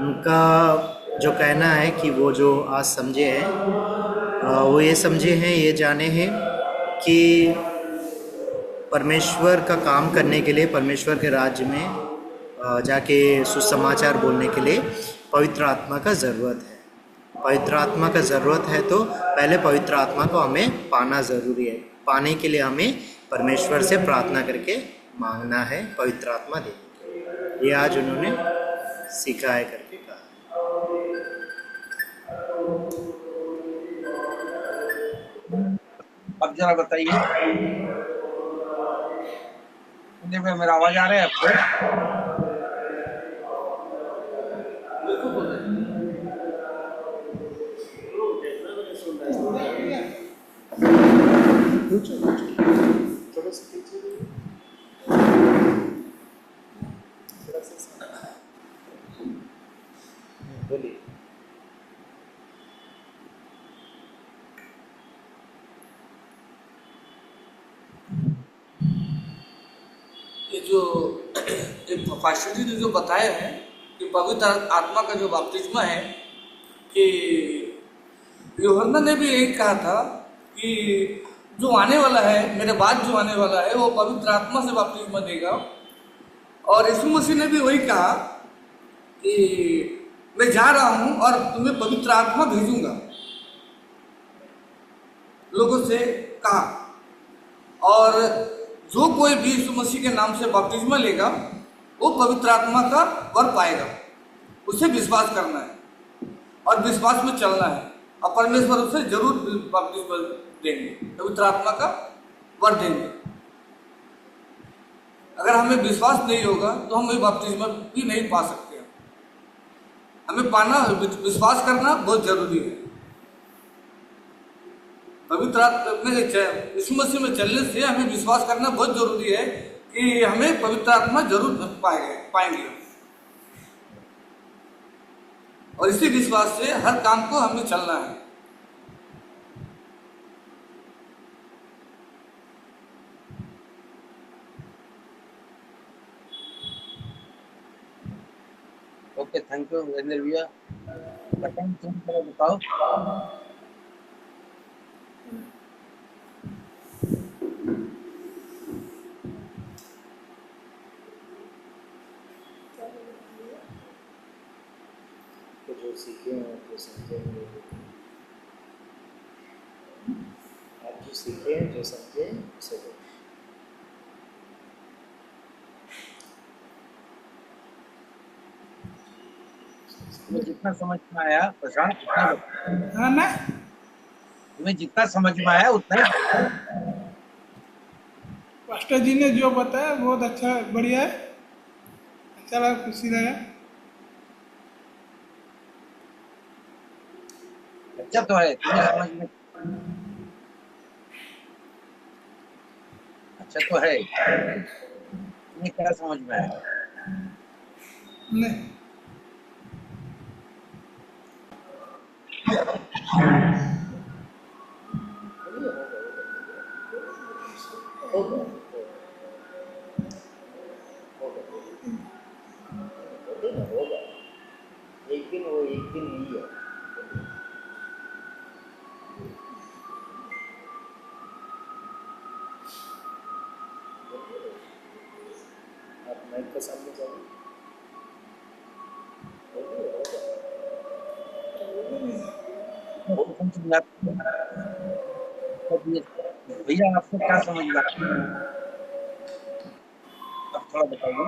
उनका जो कहना है कि वो जो आज समझे हैं वो ये समझे हैं, ये जाने हैं कि परमेश्वर का काम करने के लिए, परमेश्वर के राज्य में जाके सुसमाचार बोलने के लिए पवित्र आत्मा का ज़रूरत है। पवित्र आत्मा का ज़रूरत है तो पहले पवित्र आत्मा को हमें पाना ज़रूरी है। पाने के लिए हमें परमेश्वर से प्रार्थना करके मांगना है पवित्र आत्मा दे। ये आज उन्होंने सीखा है करके कहा। अब जरा बताइए, मेरा आवाज आ रहा है आपको? बोलिए। ये जो पास्टर जी ने जो बताया है कि पवित्र आत्मा का जो बपतिस्मा है, कि यूहन्ना ने भी यही कहा था कि जो आने वाला है, मेरे बाद जो आने वाला है वो पवित्र आत्मा से बपतिस्मा देगा। और यीशु मसीह ने भी वही कहा कि मैं जा रहा हूं और तुम्हें पवित्र आत्मा भेजूंगा, लोगों से कहा। और जो कोई भी यीशु मसीह के नाम से बपतिस्मा लेगा वो पवित्र आत्मा का वर पाएगा। उसे विश्वास करना है और विश्वास में चलना है और परमेश्वर उसे जरूर बपतिस्मा देंगे, पवित्र आत्मा का वर देंगे। अगर हमें विश्वास नहीं होगा तो हम बपतिस्मा भी नहीं पा सकते। हमें पाना, विश्वास करना बहुत जरूरी है। पवित्र आत्मा यीशु मसीह में चलने से हमें विश्वास करना बहुत जरूरी है कि हमें पवित्र आत्मा जरूर पाएंगे। और इसी विश्वास से हर काम को हमें चलना है। ओके, थैंक यू वीरेंद्र भैया। तुम जरा बताओ। तो जो सीखे हैं, जो समझे हैं, आप जो सीखे हैं, जो समझे हैं, उसे बोलो। तुम्हें जितना समझ में आया प्रशांत, उतना बताओ। हाँ ना, तुम्हें जितना समझ में आया उतना ही बताओ। पास्टर जी ने जो बताया बहुत अच्छा, बढ़िया है, अच्छा लगा, खुशी लगा। अच्छा तो है, तुम्हें समझ में अच्छा तो है। तुम्हें क्या समझ में आया? नहीं, होगा। एक दिन वो एक दिन नहीं है। आप माइक के सामने जाइए। भैया आपको क्या समझ में आता है? आप थोड़ा बताइए।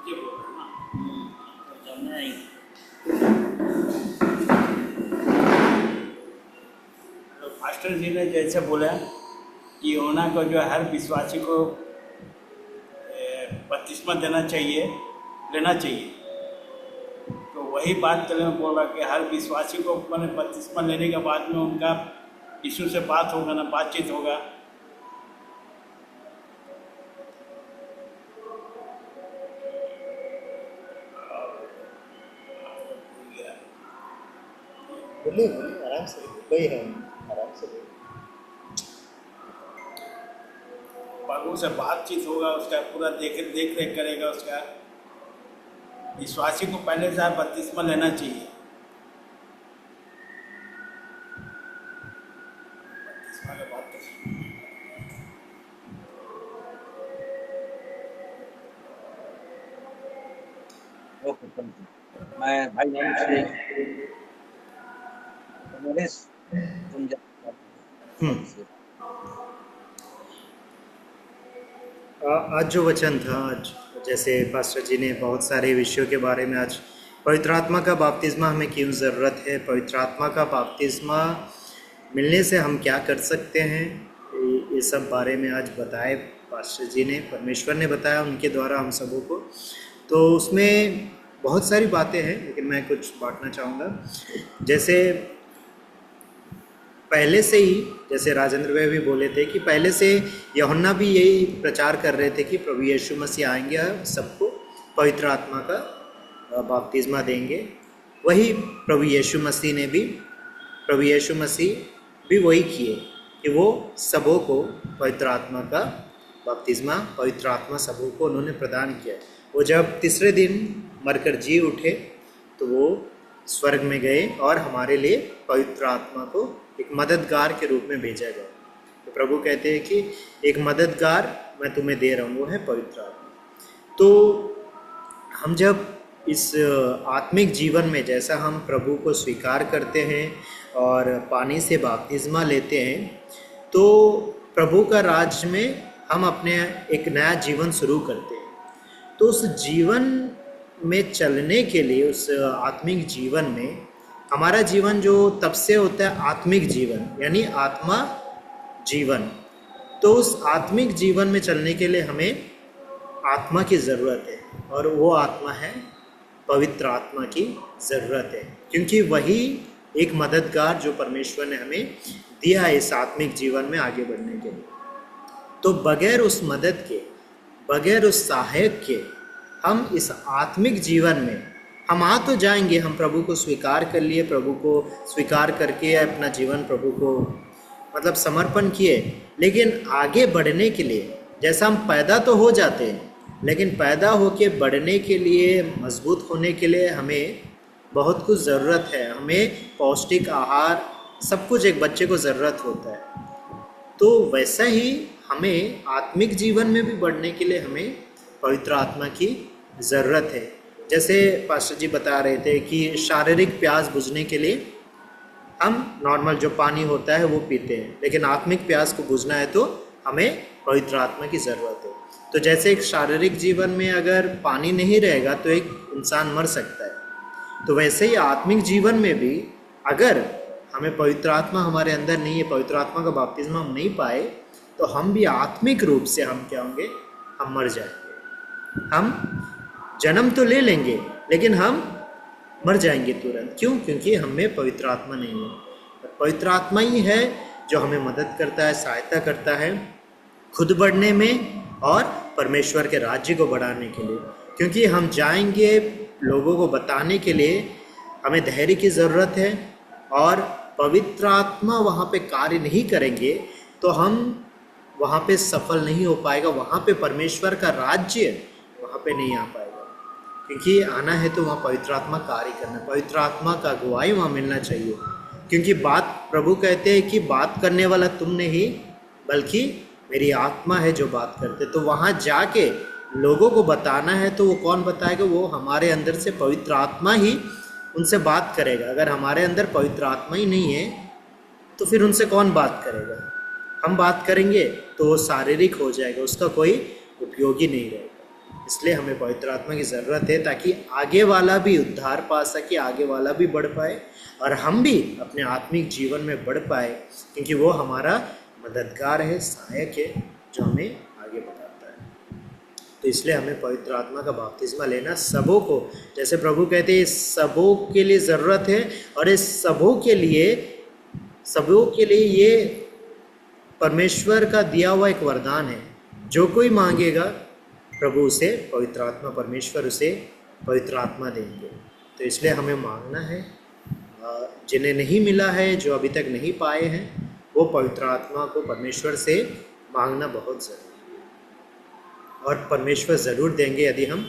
ये बोल रहा हूँ ना, तो जब मैं तो मास्टर जी ने जैसे बोला कि यूहन्ना को जो हर विश्वासी को बपतिस्मा देना चाहिए, लेना चाहिए, तो वही बात चले में बोल रहा कि हर विश्वासी को मैंने बपतिस्मा लेने के बाद में उनका यीशु से बात होगा ना, बातचीत होगा। बोलिए बोलिए, आराम से, कोई है आराम से बोलिए। प्रभु से बातचीत होगा, उसका पूरा देख रेख करेगा उसका। विश्वासी को पहले से बपतिस्मा लेना चाहिए। बपतिस्मा के बाद ओके, थैंक यू। मैं भाई नाम से नरेश आज जो वचन था, आज जैसे पास्टर जी ने बहुत सारे विषयों के बारे में, आज पवित्र आत्मा का बपतिस्मा हमें क्यों ज़रूरत है, पवित्र आत्मा का बपतिस्मा मिलने से हम क्या कर सकते हैं, ये सब बारे में आज बताए पास्टर जी ने, परमेश्वर ने बताया उनके द्वारा हम सबों को। तो उसमें बहुत सारी बातें हैं, लेकिन मैं कुछ बांटना चाहूँगा। जैसे पहले से ही, जैसे राजेंद्र भाई भी बोले थे कि पहले से यूहन्ना भी यही प्रचार कर रहे थे कि प्रभु यीशु मसीह आएंगे, सबको पवित्र आत्मा का बपतिस्मा देंगे। वही प्रभु यीशु मसीह भी वही किए कि वो सबों को पवित्र आत्मा का बपतिस्मा, पवित्र आत्मा सबों को उन्होंने प्रदान किया। वो जब तीसरे दिन मरकर जी उठे तो वो स्वर्ग में गए और हमारे लिए पवित्र आत्मा को एक मददगार के रूप में भेजा गया। तो प्रभु कहते हैं कि एक मददगार मैं तुम्हें दे रहा हूँ, वो है पवित्र आत्मा। तो हम जब इस आत्मिक जीवन में, जैसा हम प्रभु को स्वीकार करते हैं और पानी से बपतिस्मा लेते हैं, तो प्रभु का राज्य में हम अपने एक नया जीवन शुरू करते हैं। तो उस जीवन में चलने के लिए, उस आत्मिक जीवन में, हमारा जीवन जो तब से होता है आत्मिक जीवन, यानी आत्मा जीवन। तो उस आत्मिक जीवन में चलने के लिए हमें आत्मा की ज़रूरत है, और वो आत्मा है पवित्र आत्मा की ज़रूरत है, क्योंकि वही एक मददगार जो परमेश्वर ने हमें दिया है इस आत्मिक जीवन में आगे बढ़ने के लिए। तो बगैर उस मदद के, बगैर उस सहायक के, हम इस आत्मिक जीवन में हम आ तो जाएंगे, हम प्रभु को स्वीकार कर लिए, प्रभु को स्वीकार करके अपना जीवन प्रभु को मतलब समर्पण किए, लेकिन आगे बढ़ने के लिए, जैसा हम पैदा तो हो जाते हैं, लेकिन पैदा होके बढ़ने के लिए, मजबूत होने के लिए हमें बहुत कुछ ज़रूरत है। हमें पौष्टिक आहार, सब कुछ एक बच्चे को ज़रूरत होता है। तो वैसा ही हमें आत्मिक जीवन में भी बढ़ने के लिए हमें पवित्र आत्मा की ज़रूरत है। जैसे पास्टर जी बता रहे थे कि शारीरिक प्यास बुझने के लिए हम नॉर्मल जो पानी होता है वो पीते हैं, लेकिन आत्मिक प्यास को बुझना है तो हमें पवित्र आत्मा की ज़रूरत है। तो जैसे एक शारीरिक जीवन में अगर पानी नहीं रहेगा तो एक इंसान मर सकता है, तो वैसे ही आत्मिक जीवन में भी अगर हमें पवित्र आत्मा हमारे अंदर नहीं है, पवित्र आत्मा का बपतिस्मा हम नहीं पाए, तो हम भी आत्मिक रूप से हम क्या होंगे, हम मर जाएंगे। हम जन्म तो ले लेंगे लेकिन हम मर जाएंगे तुरंत। क्यों? क्योंकि हमें पवित्र आत्मा नहीं है। पवित्र आत्मा ही है जो हमें मदद करता है, सहायता करता है खुद बढ़ने में और परमेश्वर के राज्य को बढ़ाने के लिए। क्योंकि हम जाएंगे लोगों को बताने के लिए, हमें धैर्य की ज़रूरत है, और पवित्र आत्मा वहाँ पे कार्य नहीं करेंगे तो हम वहाँ पे सफल नहीं हो पाएगा, वहाँ पे परमेश्वर का राज्य वहाँ पे नहीं आ पाएगा। क्योंकि आना है तो वहाँ पवित्र आत्मा कार्य करना, पवित्र आत्मा का अगुवाई वहाँ मिलना चाहिए। क्योंकि बात, प्रभु कहते हैं कि बात करने वाला तुम नहीं बल्कि मेरी आत्मा है जो बात करते। तो वहाँ जाके लोगों को बताना है, तो वो कौन बताएगा? वो हमारे अंदर से पवित्र आत्मा ही उनसे बात करेगा। अगर हमारे अंदर पवित्र आत्मा ही नहीं है तो फिर उनसे कौन बात करेगा? हम बात करेंगे तो वो शारीरिक हो जाएगा, उसका कोई उपयोग ही नहीं रहेगा। इसलिए हमें पवित्र आत्मा की ज़रूरत है, ताकि आगे वाला भी उद्धार पा सके, आगे वाला भी बढ़ पाए और हम भी अपने आत्मिक जीवन में बढ़ पाए, क्योंकि वो हमारा मददगार है, सहायक है, जो हमें आगे बढ़ाता है। तो इसलिए हमें पवित्र आत्मा का बपतिस्मा लेना सबों को, जैसे प्रभु कहते हैं, सबों के लिए ज़रूरत है। और इस सबों के लिए ये परमेश्वर का दिया हुआ एक वरदान है। जो कोई मांगेगा प्रभु उसे पवित्र आत्मा, परमेश्वर उसे पवित्र आत्मा देंगे। तो इसलिए हमें मांगना है। जिन्हें नहीं मिला है, जो अभी तक नहीं पाए हैं, वो पवित्र आत्मा को परमेश्वर से मांगना बहुत ज़रूरी है। और परमेश्वर ज़रूर देंगे यदि हम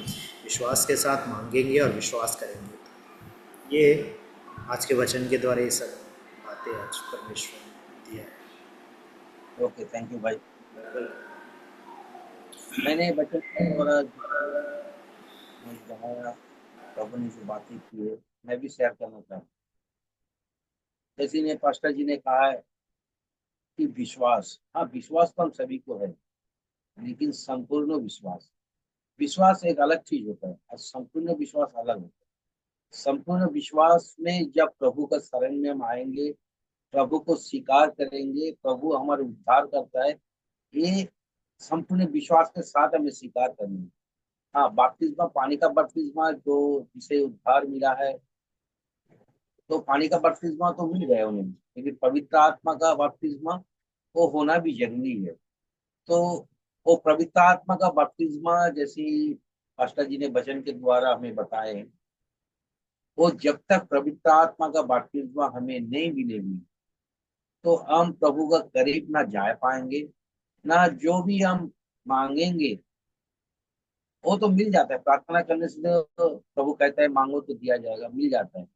विश्वास के साथ मांगेंगे और विश्वास करेंगे। ये आज के वचन के द्वारा ये सब बातें आज परमेश्वर ने दिया है। ओके, थैंक यू भाई। मैंने बचन द्वारा प्रभु ने जो बातें की है, मैं भी शेयर करना चाहता हूँ। जैसे ने पास्टर जी ने कहा है कि विश्वास, हाँ विश्वास तो हम सभी को है, लेकिन संपूर्ण विश्वास एक अलग चीज होता है और संपूर्ण विश्वास अलग होता है। संपूर्ण विश्वास में जब प्रभु का शरण में हम आएंगे, प्रभु को स्वीकार करेंगे, प्रभु हमारा उद्धार करता है, ये संपूर्ण विश्वास के साथ हमें स्वीकार करेंगे। हाँ, बपतिस्मा, पानी का बपतिस्मा जो जिसे उद्धार मिला है, तो पानी का बपतिस्मा तो मिल गया उन्हें, लेकिन पवित्र आत्मा का बपतिस्मा वो होना भी जरूरी है। तो वो पवित्र आत्मा का बपतिस्मा, जैसे पास्टर जी ने वचन के द्वारा हमें बताए, वो जब तक पवित्र आत्मा का बपतिस्मा हमें नहीं मिलेगी, तो हम प्रभु का करीब ना जा पाएंगे, ना जो भी हम मांगेंगे वो तो मिल जाता है। प्रार्थना करने से तो प्रभु कहता है मांगो तो दिया जाएगा, मिल जाता है।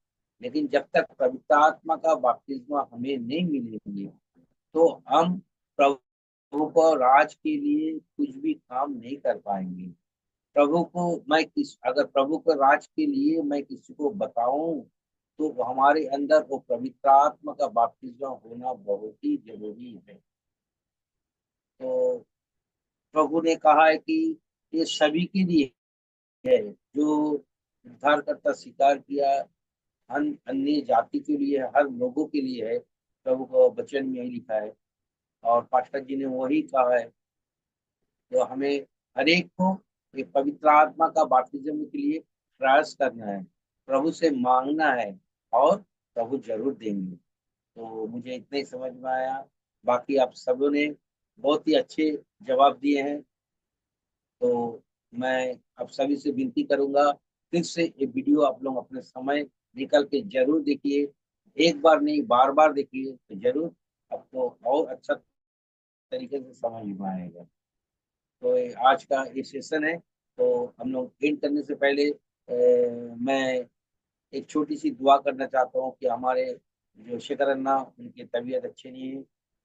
लेकिन जब तक पवित्र आत्मा का बपतिस्मा हमें नहीं मिलेंगे, तो हम प्रभु को राज के लिए कुछ भी काम नहीं कर पाएंगे। प्रभु को अगर प्रभु को राज के लिए मैं किसी को बताऊं, तो हमारे अंदर वो पवित्र आत्मा का बपतिस्मा होना बहुत ही जरूरी है। तो प्रभु ने कहा है कि ये सभी के लिए है, जो उद्धारकर्ता स्वीकार किया, अन्य जाति के लिए, हर लोगों के लिए है। प्रभु को वचन में यही लिखा है और पास्टर जी ने वही कहा है। तो हमें हरेक को एक पवित्र आत्मा का बपतिस्मा के लिए प्रयास करना है, प्रभु से मांगना है और प्रभु जरूर देंगे। तो मुझे इतना ही समझ में आया, बाकी आप सबों ने बहुत ही अच्छे जवाब दिए हैं। तो मैं आप सभी से विनती करूंगा, फिर से ये वीडियो आप लोग अपने समय निकल के जरूर देखिए, एक बार नहीं बार बार देखिए, तो जरूर आपको और अच्छा तरीके से समझ में आएगा। तो आज का ये सेशन है, तो हम लोग एंड करने से पहले मैं एक छोटी सी दुआ करना चाहता हूँ कि हमारे जो शेखर अन्ना, उनकी तबीयत अच्छी नहीं है,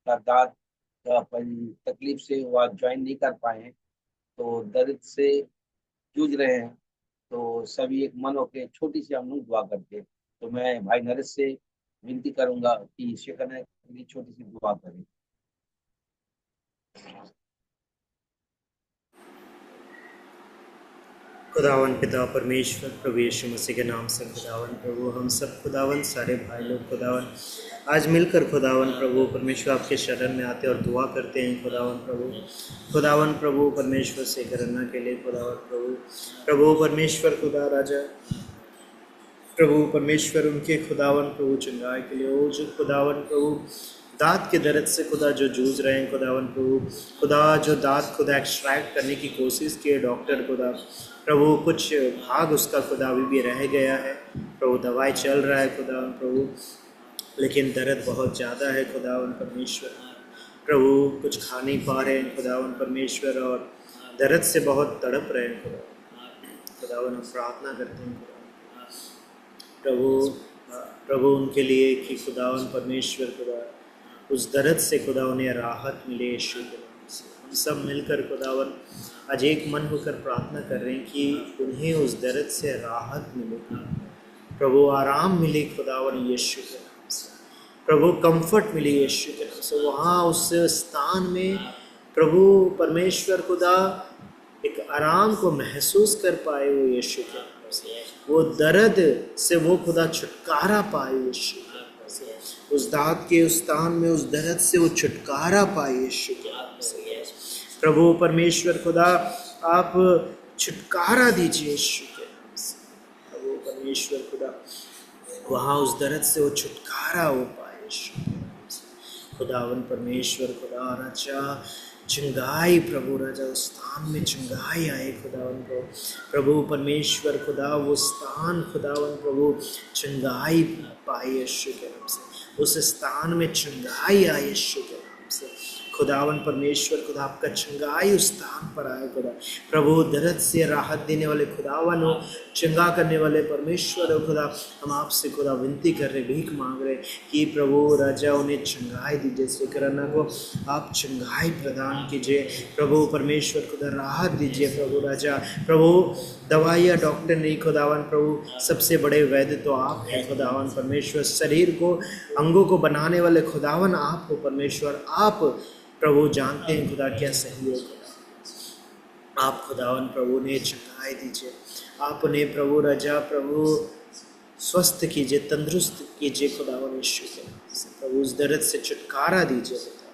दांत का तकलीफ से वो आज ज्वाइन नहीं कर पाए हैं, तो दर्द से जूझ रहे हैं। तो सभी एक मन होकर छोटी सी हम लोग दुआ करते हैं। तो मैं भाई नरेश से विनती करूंगा कि शेखर अन्ना के लिए छोटी सी दुआ करें। खुदावन पिता परमेश्वर, प्रभु यीशु मसीह के नाम से खुदावन प्रभु, हम सब खुदावन सारे भाई लोग खुदावन आज मिलकर खुदावन प्रभु परमेश्वर आपके शरण में आते और दुआ करते हैं खुदावन प्रभु परमेश्वर से करना के लिए खुदावन प्रभु परमेश्वर खुदा राजा प्रभु परमेश्वर उनके खुदावन प्रभु चंगाई के लिए, वो जो खुदावन प्रभु दांत के दर्द से खुदा जो जूझ रहे हैं खुदावन प्रभु, खुदा जो दांत खुदा एक्सट्रैक्ट करने की कोशिश की है डॉक्टर खुदा प्रभु, कुछ भाग उसका खुदा अभी भी रह गया है प्रभु, दवाई चल रहा है खुदावन प्रभु, लेकिन दर्द बहुत ज़्यादा है खुदावन परमेश्वर प्रभु, कुछ खा नहीं पा रहे हैं खुदावन परमेश्वर और दर्द से बहुत तड़प रहे हैं खुदावन, हम प्रार्थना करते हैं प्रभु उनके लिए कि खुदावन परमेश्वर खुदा उस दर्द से खुदा उन्हें राहत मिले यीशु के नाम हम सब मिलकर खुदावन आज एक मन होकर प्रार्थना कर रहे हैं कि उन्हें उस दर्द से राहत मिले, प्रभु आराम मिले खुदावन यीशु के नाम से, प्रभु कंफर्ट मिले यीशु के नाम से। वहाँ उस स्थान में प्रभु परमेश्वर खुदा एक आराम को महसूस कर पाए वो यीशु के नाम से, वो दर्द से वो खुदा छुटकारा पाए यीशु के नाम से, उस दाद के उस स्थान में उस दर्द से वो छुटकारा पाए यीशु के नाम से। प्रभु परमेश्वर खुदा आप छुटकारा दीजिए यीशु के नाम से, प्रभु परमेश्वर खुदा वहाँ उस दर्द से वो छुटकारा हो पाए यीशु के नाम से। खुदावन परमेश्वर खुदा राजा चंगाई, प्रभु राजा उस स्थान में चंगाई आए खुदावन को, प्रभु परमेश्वर खुदा वो स्थान खुदावन प्रभु चंगाई पाए यीशु के नाम से, उस स्थान में चंगाई आए यीशु के नाम से। खुदावन परमेश्वर खुदा आपका चंगाई उस स्थान पर आए खुदा, प्रभु दर्द से राहत देने वाले खुदावन हो, चंगा करने वाले परमेश्वर हो खुदा, हम आपसे खुदा विनती कर रहे, भीख मांग रहे कि प्रभु राजा उन्हें चंगाई दीजिए, स्वीकरना को आप चंगाई प्रदान कीजिए, प्रभु परमेश्वर खुदा राहत दीजिए प्रभु राजा। प्रभु दवाइयाँ डॉक्टर नहीं खुदावन, प्रभु सबसे बड़े वैद्य तो आप हैं खुदावन परमेश्वर, शरीर को अंगों को बनाने वाले खुदावन आप हो परमेश्वर, आप प्रभु जानते हैं खुदा क्या सही है खुदा, आप खुदावन प्रभु ने चंगाई दीजिए, आप उन्हें प्रभु राजा प्रभु स्वस्थ कीजिए, तंदुरुस्त कीजिए खुदावन यीशु के नाम से, प्रभु उस दर्द से छुटकारा दीजिए खुदा,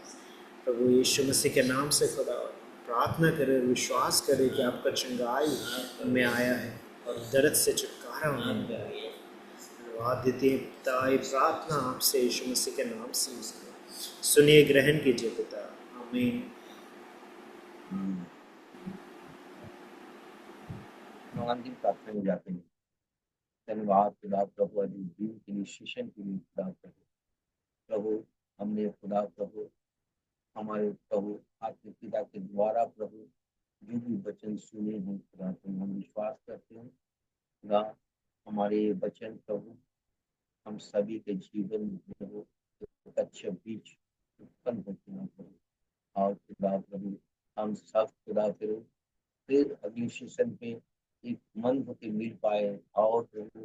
प्रभु यीशु मसीह के नाम से खुदावन प्रार्थना करें, विश्वास करें कि आपका चंगाई उनमें आया है और दर्द से छुटकारा उन्हें मिला है। धन्यवाद देते हैं पिता, ये प्रार्थना आपसे यीशु मसीह के नाम से सुनिए, ग्रहण कीजिए पिता, आमीन। अंतिम प्रार्थना में जाते हैं। धन्यवाद खुदा प्रभु अभी दिन के लिए, शिक्षण के लिए खुदा प्रभु हमने खुदा प्रभु हमारे प्रभु आपके पिता के द्वारा प्रभु जो भी वचन सुने हैं खुदा प्रभु हम विश्वास करते हैं खुदा हमारे ये वचन प्रभु हम सभी के जीवन में प्रभु एक अच्छा बीज उत्पन्न होते हैं प्रभु, और खुदा प्रभु हम सब खुदा फिर अगले सेशन पे एक मन होकर मिल पाए और प्रभु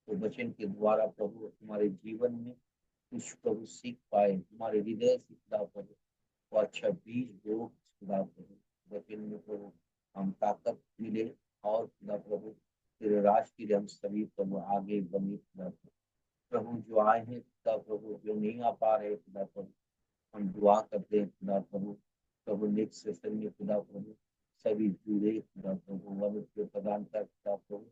तो वचन के द्वारा प्रभु हमारे जीवन में कुछ प्रभु सीख पाए, हमारे हृदय से खुदा प्रभु वो अच्छा बीज बो खुदा प्रभु वचन में प्रभु हम ताकत मिले और खुदा प्रभु तेरे राज के लिए हम सभी प्रभु आगे बने खुदा प्रभु जो आए हैं खुदा प्रभु जो नहीं आ पा रहे खुदा प्रभु हम दुआ करते हैं खुदा प्रभु नेक्स्ट सेशन में खुदा प्रभु सभी जुड़े खुदा प्रभु मनुष्य प्रदान कर खुदा प्रभु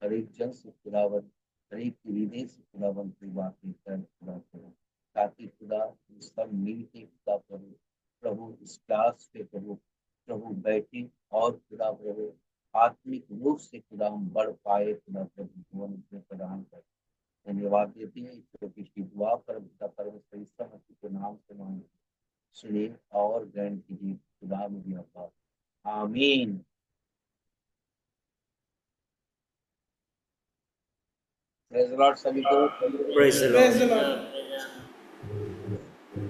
हर एक जन से खुदावन हर एक हृदय से खुदावन की बातें कर खुदा प्रभु ताकि खुदा सब मिल के खुदा प्रभु इस क्लास पे प्रभु बैठे और खुदा प्रभु आत्मिक रूप से खुदा हम बढ़ पाए खुदा प्रभु मनुष्य प्रदान कर। धन्यवाद देते हैं छोटी सी दुआ पर पिता परमेश्वर ईसा मसीह के नाम से मांगे सुनिए और ग्रहण कीजिए खुदा में भी आता आमीन। प्रेज़ द लॉर्ड सभी को। Praise the praise the Lord. Lord.